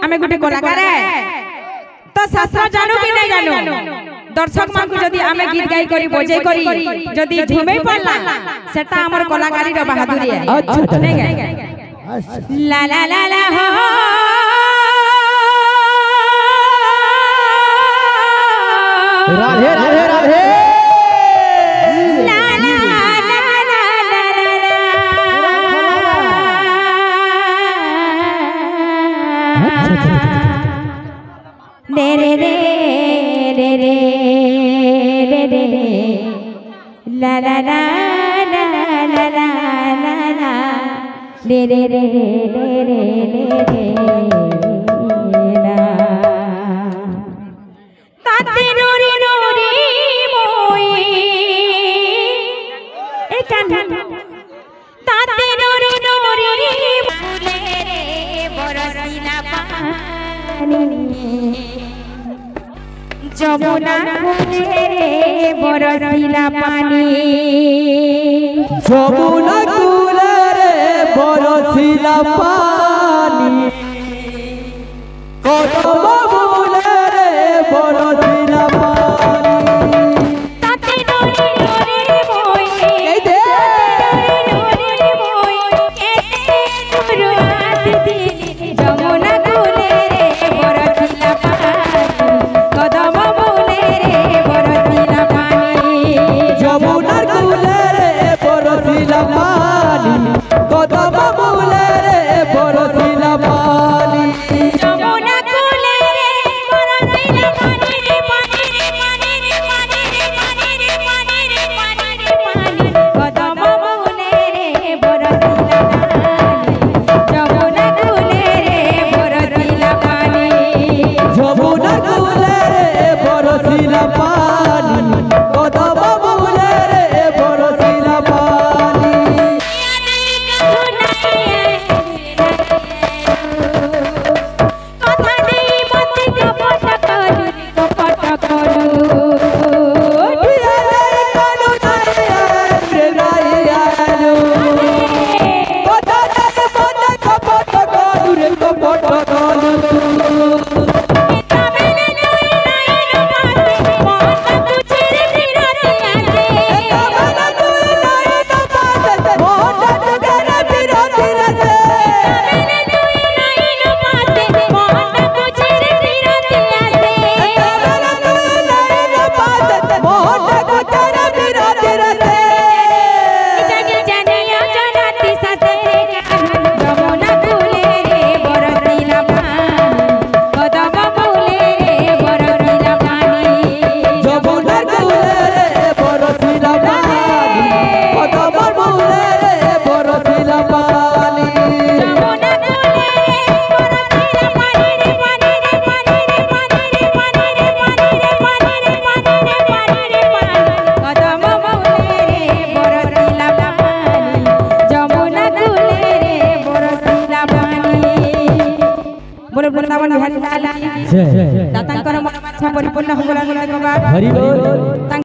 आमे गुटे कलाकार तो शास्त्र जानू कि नहीं जानू दर्शक मान को जदी आमे गीत गाई करी बजे करी जदी झुमे पड़ला सेटा हमर कलाकारी रो बहादुरी है। अच्छा नहीं गा ला ला ला ला हो राधे राधे राधे ला ला ला ला ला रे रे रे रे रे रे ला ला ला ला ला ला ला रे रे रे रे रे रे ला ताते नूरी नूरी मोई ए कान्हा ताते नूरी नूरी फूले रे बरसिला पानी जमुना कूले रे बरसिला पानी जमुना कूले रे बरसिला पानी कदम फूले रे बरसिला पानी ताते नूरी नूरी मोई এই দে नूरी मोई केते दूर आसी जमुना कूले रे बरसिला पानी कदम फूले रे बरसिला पानी जमुना कूले रे बरसिला पानी कदम फूले रे बरसिला पानी जमुना कूले रे बरसिला पानी रे पानी रे पानी रे पानी रे पानी रे पानी रे पानी रे पानी कदम फूले रे बरसिला पानी जमुना कूले रे बरसिला पानी जमुना कूले रे बरसिला पानी कदम फूले रे बरसिला पानी কথা দেই মতে কপট করু কপট করু কানু রে রাইয়ালু কথা দে মতে কপট করু রে কপট করু তবেলে তুই নাই পাতে মন কুচির বিরতি আছে তবেলে তুই নাই পাতে মন কুচির বিরতি আছে তবেলে তুই নাই পাতে মন কুচির বিরতি আছে তবেলে তুই নাই পাতে মন কুচির বিরতি আছে জানি জানিয়া জনাতি সাথে যমুনা কূলে রে বরসিলা পানি কদম ফুলে রে বরসিলা পানি যমুনা কূলে রে বরসিলা পানি কদম ফুলে রে বরসিলা পানি যমুনা কূলে রে বরসিলা পানি রে পানি রে পানি রে পানি রে পানি রে পানি রে পানি রে পানি রে পানি রে পানি কদম ফুলে রে বরসিলা পানি যমুনা কূলে রে বরসিলা পানি बोलो वृंदावन बिहारी लाल जय दातांकर मनोवांछा परिपूर्ण हो गला हरि बोल।